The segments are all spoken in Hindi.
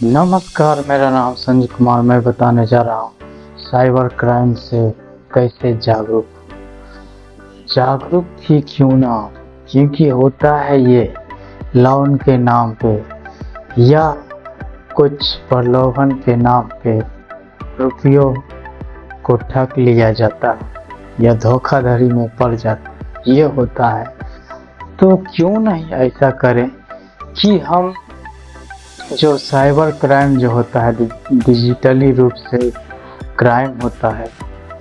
नमस्कार, मेरा नाम संजय कुमार। मैं बताने जा रहा हूँ साइबर क्राइम से कैसे जागरूक ही क्यों ना हो, क्योंकि होता है ये लोन के नाम पे या कुछ प्रलोभन के नाम पे रुपयों को ठग लिया जाता है या धोखाधड़ी में पड़ जाता है। ये होता है, तो क्यों नहीं ऐसा करें कि हम जो साइबर क्राइम जो होता है, डिजिटली रूप से क्राइम होता है,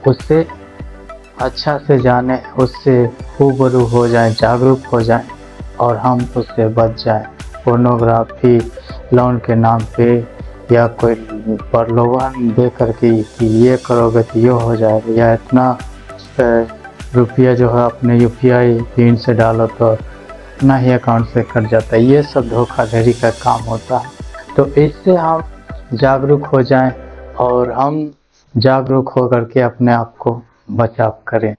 उससे अच्छा से जाने, उससे रूबरू हो जाए, जागरूक हो जाए और हम उससे बच जाए। पोर्नोग्राफी लोन के नाम पे या कोई प्रलोभन दे करके कि ये करोगे तो ये हो जाएगा या इतना रुपया जो है अपने यूपीआई पिन से डालो तो ना ही अकाउंट से कट जाता है। ये सब धोखाधड़ी का काम होता है। तो इससे हम जागरूक हो जाएं और हम जागरूक हो करके अपने आप को बचाव करें।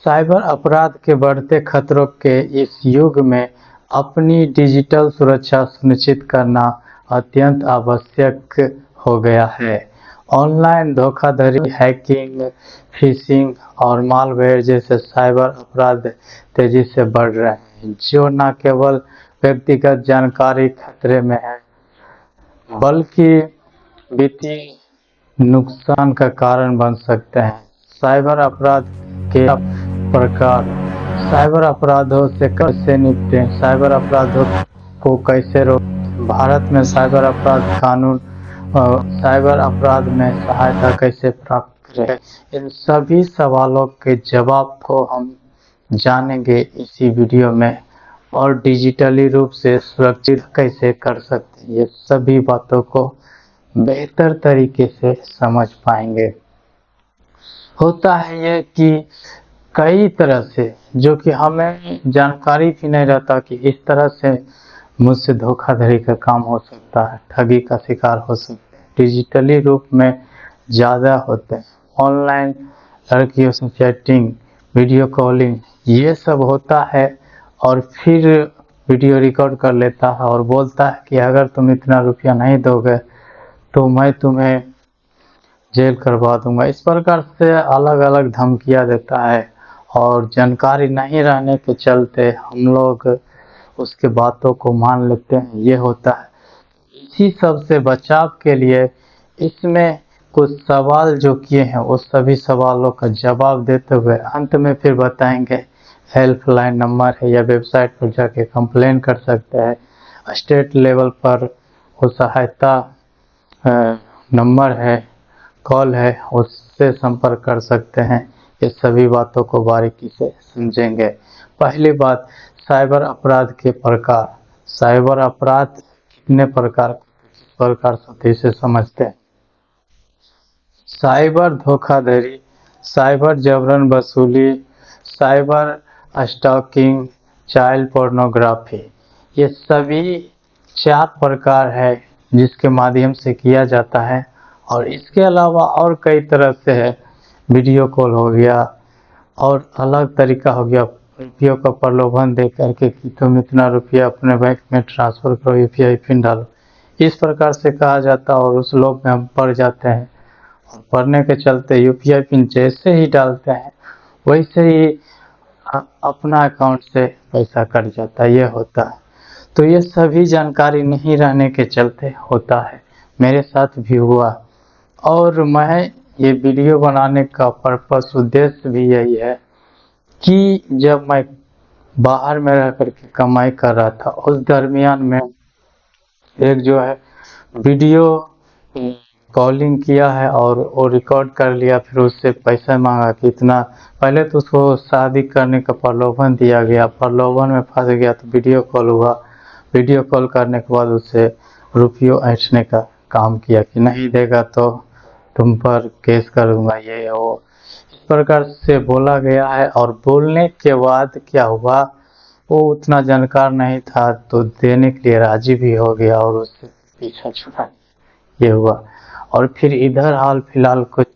साइबर अपराध के बढ़ते खतरों के इस युग में अपनी डिजिटल सुरक्षा सुनिश्चित करना अत्यंत आवश्यक हो गया है। ऑनलाइन धोखाधड़ी, हैकिंग, फिशिंग और मालवेयर जैसे साइबर अपराध तेजी से बढ़ रहे हैं, जो न केवल व्यक्तिगत जानकारी खतरे में है बल्कि वित्तीय नुकसान का कारण बन सकते हैं। साइबर अपराध के प्रकार, साइबर अपराधों से कैसे निपटें, साइबर अपराधों को कैसे रोकें, भारत में साइबर अपराध कानून और साइबर अपराध में सहायता कैसे प्राप्त करें, इन सभी सवालों के जवाब को हम जानेंगे इसी वीडियो में। और डिजिटली रूप से सुरक्षित कैसे कर सकते हैं, ये सभी बातों को बेहतर तरीके से समझ पाएंगे। होता है ये कि कई तरह से, जो कि हमें जानकारी भी नहीं रहता कि इस तरह से मुझसे धोखाधड़ी का काम हो सकता है, ठगी का शिकार हो सकते हैं। डिजिटली रूप में ज़्यादा होते हैं। ऑनलाइन लड़कियों से चैटिंग, वीडियो कॉलिंग, ये सब होता है और फिर वीडियो रिकॉर्ड कर लेता है और बोलता है कि अगर तुम इतना रुपया नहीं दोगे तो मैं तुम्हें जेल करवा दूंगा। इस प्रकार से अलग अलग धमकियां देता है और जानकारी नहीं रहने के चलते हम लोग उसके बातों को मान लेते हैं। ये होता है। इसी सब से बचाव के लिए इसमें कुछ सवाल जो किए हैं उस सभी सवालों का जवाब देते हुए अंत में फिर बताएंगे हेल्पलाइन नंबर है या वेबसाइट पर जाके कंप्लेन कर सकते हैं। स्टेट लेवल पर वो सहायता नंबर है, कॉल है, उससे संपर्क कर सकते हैं। ये सभी बातों को बारीकी से समझेंगे। पहली बात, साइबर अपराध के प्रकार। साइबर अपराध कितने प्रकार से होते हैं इसे समझते हैं। साइबर धोखाधड़ी, साइबर जबरन वसूली, साइबर स्टॉकिंग, चाइल्ड पोर्नोग्राफी, ये सभी 4 प्रकार है जिसके माध्यम से किया जाता है। और इसके अलावा और कई तरह से है। वीडियो कॉल हो गया और अलग तरीका हो गया, रुपयों का प्रलोभन दे करके कि तुम इतना रुपया अपने बैंक में ट्रांसफ़र करो, यूपीआई पिन डालो, इस प्रकार से कहा जाता है और उस लोभ में हम पड़ जाते हैं। और पढ़ने के चलते यूपीआई पिन जैसे ही डालते हैं वैसे ही अपना अकाउंट से पैसा कट जाता है। ये होता है। तो ये सभी जानकारी नहीं रहने के चलते होता है, मेरे साथ भी हुआ। और मैं ये वीडियो बनाने का पर्पस, उद्देश्य भी यही है कि जब मैं बाहर में रह करके कमाई कर रहा था उस दरमियान में एक जो है वीडियो कॉलिंग किया है और वो रिकॉर्ड कर लिया, फिर उससे पैसा मांगा कि इतना। पहले तो उसको शादी करने का प्रलोभन दिया गया, प्रलोभन में फंस गया तो वीडियो कॉल हुआ। वीडियो कॉल करने के बाद उससे रुपयों ऐंठने का काम किया कि नहीं देगा तो तुम पर केस करूँगा, ये वो, इस प्रकार से बोला गया है। और बोलने के बाद क्या हुआ, वो उतना जानकार नहीं था तो देने के लिए राजी भी हो गया और उससे पीछा छुड़ा, ये हुआ। और फिर इधर हाल फिलहाल कुछ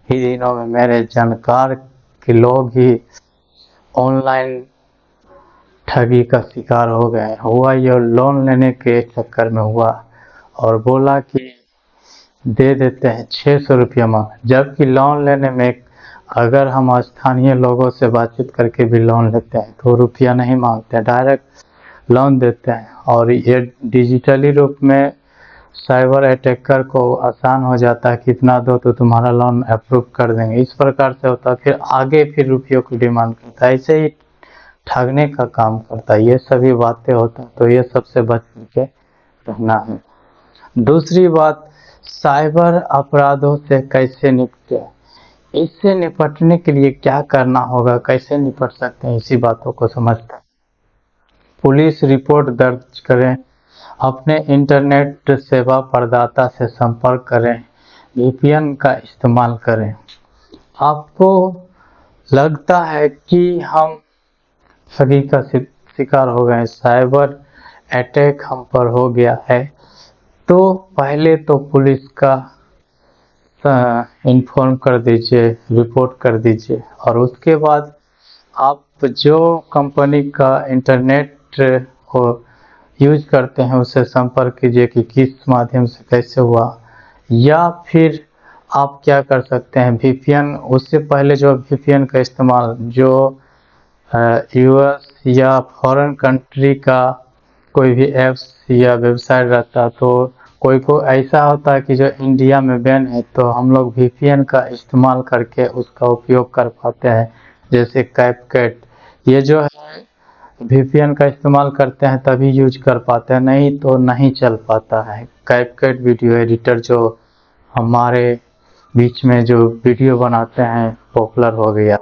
ही दिनों में मेरे जानकार के लोग ही ऑनलाइन ठगी का शिकार हो गए। हुआ ये लोन लेने के चक्कर में हुआ और बोला कि दे देते हैं 600 रुपया मांगा, जबकि लोन लेने में अगर हम स्थानीय लोगों से बातचीत करके भी लोन लेते हैं तो रुपया नहीं मांगते हैं, डायरेक्ट लोन देते हैं। और ये डिजिटली रूप में साइबर अटैकर को आसान हो जाता है, कितना दो तो तुम्हारा लोन अप्रूव कर देंगे, इस प्रकार से होता है। फिर आगे फिर रुपयों की डिमांड करता है, ऐसे ही ठगने का काम करता है। ये सभी बातें होता है, तो ये सबसे बच के रहना है। दूसरी बात, साइबर अपराधों से कैसे निपटे, इससे निपटने के लिए क्या करना होगा, कैसे निपट सकते हैं, इसी बातों को समझते हैं। पुलिस रिपोर्ट दर्ज करें, अपने इंटरनेट सेवा प्रदाता से संपर्क करें, VPN का इस्तेमाल करें। आपको लगता है कि हम ठगी का शिकार हो गए, साइबर अटैक हम पर हो गया है, तो पहले तो पुलिस का इन्फॉर्म कर दीजिए, रिपोर्ट कर दीजिए, और उसके बाद आप जो कंपनी का इंटरनेट को यूज करते हैं उससे संपर्क कीजिए कि किस माध्यम से कैसे हुआ। या फिर आप क्या कर सकते हैं, VPN, उससे पहले जो VPN का इस्तेमाल जो US या फॉरेन कंट्री का कोई भी ऐप्स या वेबसाइट रहता, तो कोई को ऐसा होता है कि जो इंडिया में बैन है, तो हम लोग VPN का इस्तेमाल करके उसका उपयोग कर पाते हैं, जैसे कैपकट। ये जो है VPN का इस्तेमाल करते हैं तभी यूज कर पाते हैं, नहीं तो नहीं चल पाता है। कैपकट वीडियो एडिटर जो हमारे बीच में जो वीडियो बनाते हैं पॉपुलर हो गया।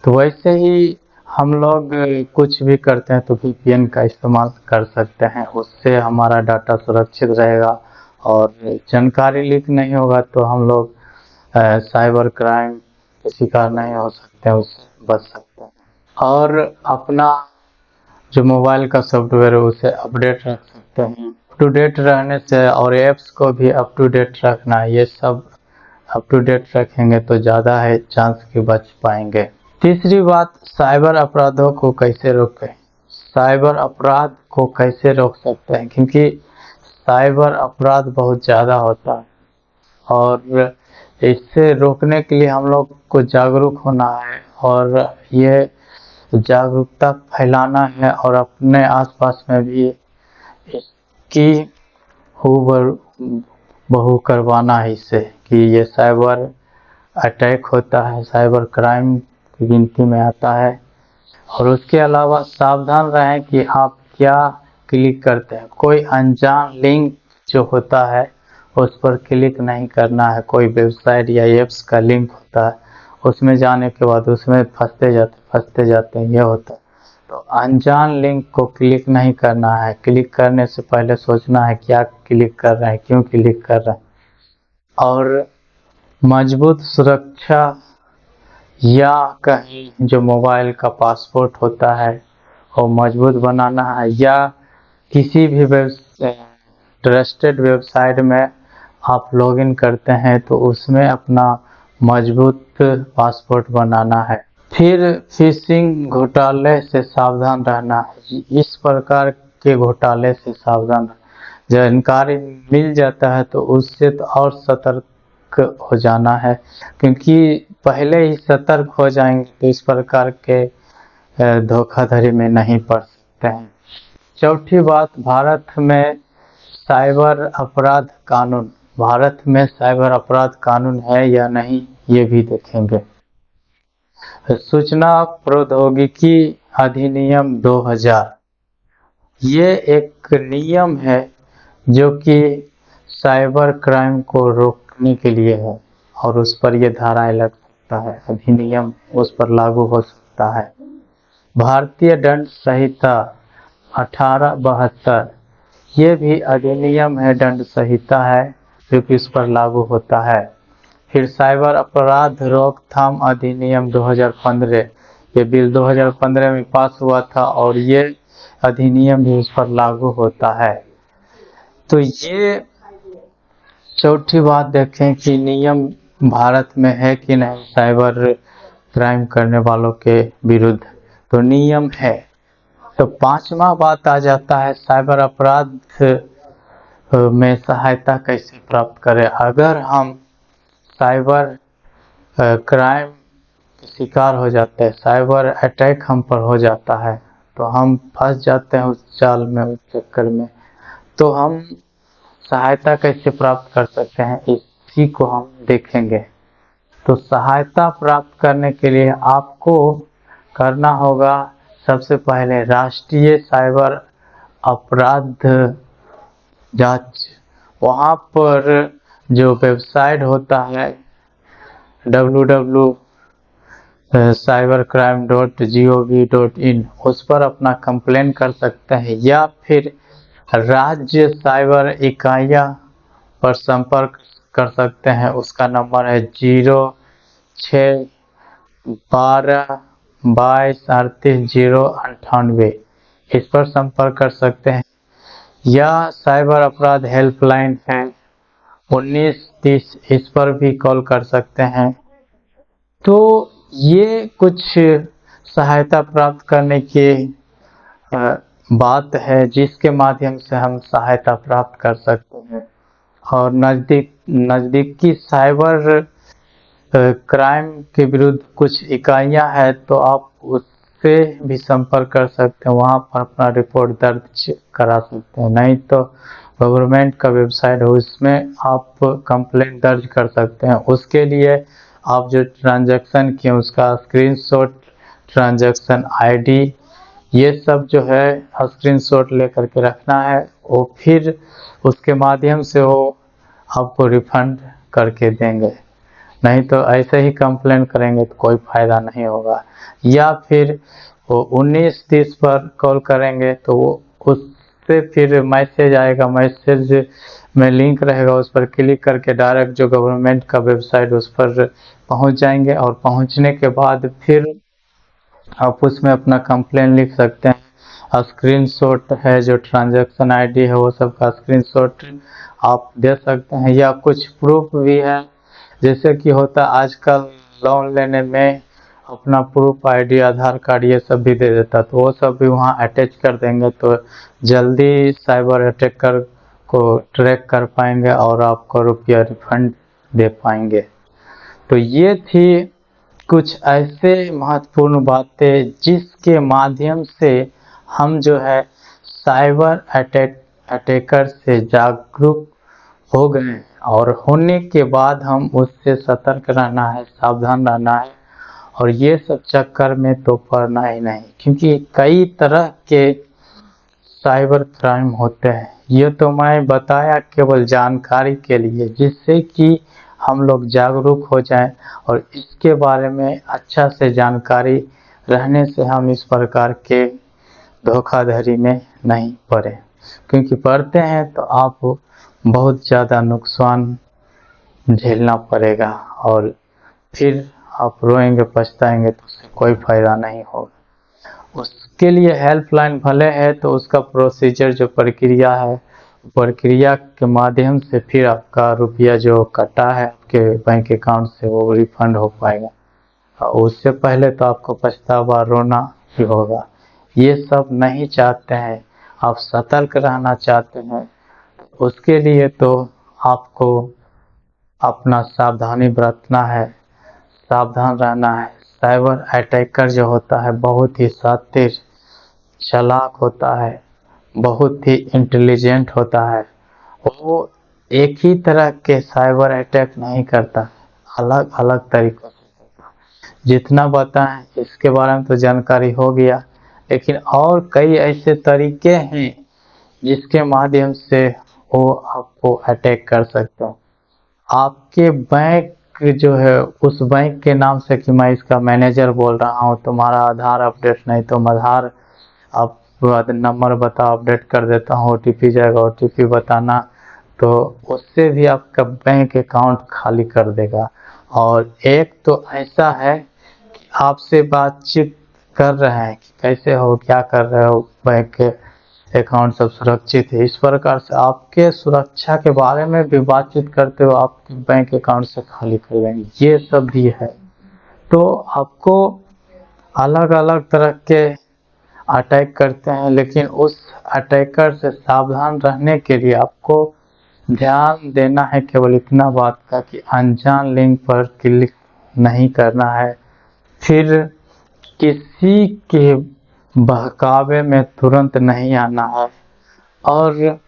तो वैसे ही हम लोग कुछ भी करते हैं तो VPN का इस्तेमाल कर सकते हैं, उससे हमारा डाटा सुरक्षित रहेगा और जानकारी लीक नहीं होगा, तो हम लोग साइबर क्राइम के शिकार नहीं हो सकते हैं, उससे बच सकते हैं। और अपना जो मोबाइल का सॉफ्टवेयर है उसे अपडेट रख सकते हैं। अप टू डेट रहने से, और ऐप्स को भी अप टू डेट रखना, ये सब अप टू डेट रखेंगे तो ज़्यादा है चांस कि बच पाएंगे। तीसरी बात, साइबर अपराधों को कैसे रोकें, साइबर अपराध को कैसे रोक सकते हैं, क्योंकि साइबर अपराध बहुत ज़्यादा होता है और इससे रोकने के लिए हम लोग को जागरूक होना है और ये जागरूकता फैलाना है और अपने आसपास में भी इसकी बहू करवाना है, इससे कि ये साइबर अटैक होता है, साइबर क्राइम की गिनती में आता है। और उसके अलावा सावधान रहें कि आप क्या क्लिक करते हैं, कोई अनजान लिंक जो होता है उस पर क्लिक नहीं करना है। कोई वेबसाइट या एप्स का लिंक होता है, उसमें जाने के बाद उसमें फंसते जाते हैं, ये होता है। तो अनजान लिंक को क्लिक नहीं करना है, क्लिक करने से पहले सोचना है क्या क्लिक कर रहे हैं, क्यों क्लिक कर रहे हैं। और मजबूत सुरक्षा या कहीं जो मोबाइल का पासपोर्ट होता है वो मजबूत बनाना है, या किसी भी ट्रस्टेड वेबसाइट में आप लॉगिन करते हैं तो उसमें अपना मजबूत पासपोर्ट बनाना है। फिर फिशिंग घोटाले से सावधान रहना है, इस प्रकार के घोटाले से सावधान, जानकारी मिल जाता है तो उससे तो और सतर्क हो जाना है, क्योंकि पहले ही सतर्क हो जाएंगे तो इस प्रकार के धोखाधड़ी में नहीं पड़ सकते हैं। चौथी बात, भारत में साइबर अपराध कानून, भारत में साइबर अपराध कानून है या नहीं ये भी देखेंगे। सूचना प्रौद्योगिकी अधिनियम 2000, ये एक नियम है जो कि साइबर क्राइम को रोकने के लिए है और उस पर ये धाराएं लग सकता है, अधिनियम उस पर लागू हो सकता है। भारतीय दंड संहिता 1872, ये भी अधिनियम है, दंड संहिता है जो कि इस पर लागू होता है। फिर साइबर अपराध रोकथाम अधिनियम 2015, ये बिल 2015 में पास हुआ था और ये अधिनियम भी उस पर लागू होता है। तो ये चौथी बात देखें कि नियम भारत में है कि नहीं साइबर क्राइम करने वालों के विरुद्ध, तो नियम है। तो पांचवा बात आ जाता है साइबर अपराध में सहायता कैसे प्राप्त करें। अगर हम साइबर क्राइम के शिकार हो जाते हैं, साइबर अटैक हम पर हो जाता है, तो हम फंस जाते हैं उस जाल में, उस चक्कर में। तो हम सहायता कैसे प्राप्त कर सकते हैं, इसी को हम देखेंगे। तो सहायता प्राप्त करने के लिए आपको करना होगा, सबसे पहले राष्ट्रीय साइबर अपराध जांच, वहाँ पर जो वेबसाइट होता है www.cybercrime.gov.in, उस पर अपना कंप्लेन कर सकते हैं, या फिर राज्य साइबर इकाइयाँ पर संपर्क कर सकते हैं। उसका नंबर है 0612223898। इस पर संपर्क कर सकते हैं, या साइबर अपराध हेल्पलाइन है 1930, इस पर भी कॉल कर सकते हैं। तो ये कुछ सहायता प्राप्त करने की बात है, जिसके माध्यम से हम सहायता प्राप्त कर सकते हैं। और नज़दीकी साइबर क्राइम के विरुद्ध कुछ इकाइयां हैं, तो आप उससे भी संपर्क कर सकते हैं, वहां पर अपना रिपोर्ट दर्ज करा सकते हैं। नहीं तो गवर्नमेंट का वेबसाइट है, उसमें आप कंप्लेंट दर्ज कर सकते हैं। उसके लिए आप जो ट्रांजैक्शन किए उसका स्क्रीनशॉट, ट्रांजैक्शन आईडी, ये सब जो है स्क्रीनशॉट लेकर के रखना है। वो फिर उसके माध्यम से वो आपको रिफंड करके देंगे। नहीं तो ऐसे ही कंप्लेन करेंगे तो कोई फ़ायदा नहीं होगा। या फिर वो 1930 पर कॉल करेंगे तो वो उससे फिर मैसेज आएगा, मैसेज में लिंक रहेगा, उस पर क्लिक करके डायरेक्ट जो गवर्नमेंट का वेबसाइट उस पर पहुंच जाएंगे। और पहुंचने के बाद फिर आप उसमें अपना कंप्लेन लिख सकते हैं। स्क्रीनशॉट है, जो ट्रांजैक्शन आईडी है, वो सब का स्क्रीनशॉट आप दे सकते हैं। या कुछ प्रूफ भी है, जैसे कि होता आजकल लोन लेने में अपना प्रूफ, आईडी, आधार कार्ड, ये सब भी दे देता, तो वो सब भी वहाँ अटैच कर देंगे, तो जल्दी साइबर अटैकर को ट्रैक कर पाएंगे और आपको रुपया रिफंड दे पाएंगे। तो ये थी कुछ ऐसे महत्वपूर्ण बातें जिसके माध्यम से हम जो है साइबर अटैकर से जागरूक हो गए, और होने के बाद हम उससे सतर्क रहना है, सावधान रहना है, और ये सब चक्कर में तो पड़ना ही नहीं, क्योंकि कई तरह के साइबर क्राइम होते हैं। ये तो मैं बताया केवल जानकारी के लिए, जिससे कि हम लोग जागरूक हो जाएं, और इसके बारे में अच्छा से जानकारी रहने से हम इस प्रकार के धोखाधड़ी में नहीं पड़े। क्योंकि पढ़ते हैं तो आप बहुत ज़्यादा नुकसान झेलना पड़ेगा, और फिर आप रोएंगे, पछताएंगे, तो उससे कोई फ़ायदा नहीं होगा। उसके लिए हेल्पलाइन भले है, तो उसका प्रोसीजर, जो प्रक्रिया है, प्रक्रिया के माध्यम से फिर आपका रुपया जो कटा है आपके बैंक अकाउंट से, वो रिफंड हो पाएगा। और उससे पहले तो आपको पछतावा, रोना ही होगा। ये सब नहीं चाहते हैं, आप सतर्क रहना चाहते हैं, उसके लिए तो आपको अपना सावधानी बरतना है, सावधान रहना है। साइबर अटैकर जो होता है बहुत ही शातिर, चालाक होता है, बहुत ही इंटेलिजेंट होता है। वो एक ही तरह के साइबर अटैक नहीं करता, अलग अलग तरीकों से करता है। जितना बताएं इसके बारे में तो जानकारी हो गया, लेकिन और कई ऐसे तरीके हैं जिसके माध्यम से वो आपको अटैक कर सकते हैं। आपके बैंक जो है, उस बैंक के नाम से, कि मैं इसका मैनेजर बोल रहा हूँ, तुम्हारा आधार अपडेट नहीं, तो आधार आप नंबर बताओ, अपडेट कर देता हूँ, ओटीपी जाएगा, ओटीपी बताना, तो उससे भी आपका बैंक अकाउंट खाली कर देगा। और एक तो ऐसा है कि आपसे बातचीत कर रहे हैं कि कैसे हो, क्या कर रहे हो, बैंक के अकाउंट सब सुरक्षित है, इस प्रकार से आपके सुरक्षा के बारे में भी बातचीत करते हो, आपके बैंक अकाउंट से खाली कर देंगे, ये सब भी है। तो आपको अलग अलग तरह के अटैक करते हैं, लेकिन उस अटैकर से सावधान रहने के लिए आपको ध्यान देना है केवल इतना बात का कि अनजान लिंक पर क्लिक नहीं करना है, फिर किसी के बहकावे में तुरंत नहीं आना है, और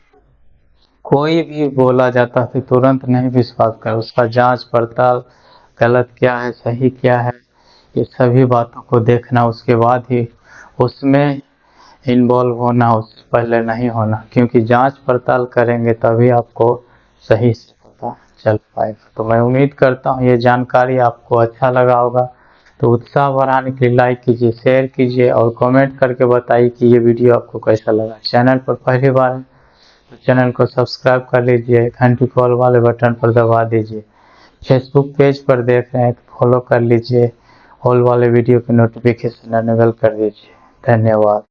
कोई भी बोला जाता है तुरंत नहीं विश्वास कर, उसका जांच पड़ताल गलत क्या है सही क्या है ये सभी बातों को देखना, उसके बाद ही उसमें इन्वॉल्व होना, उससे पहले नहीं होना, क्योंकि जांच पड़ताल करेंगे तभी आपको सही से पता चल पाएगा। तो मैं उम्मीद करता हूँ ये जानकारी आपको अच्छा लगा होगा। तो उत्साह बढ़ाने के लिए लाइक कीजिए, शेयर कीजिए और कमेंट करके बताइए कि ये वीडियो आपको कैसा लगा। चैनल पर पहली बार है तो चैनल को सब्सक्राइब कर लीजिए, घंटी कॉल वाले बटन पर दबा दीजिए। फेसबुक पेज पर देख रहे हैं तो फॉलो कर लीजिए, ऑल वाले वीडियो के नोटिफिकेशन अनेबल कर दीजिए। धन्यवाद।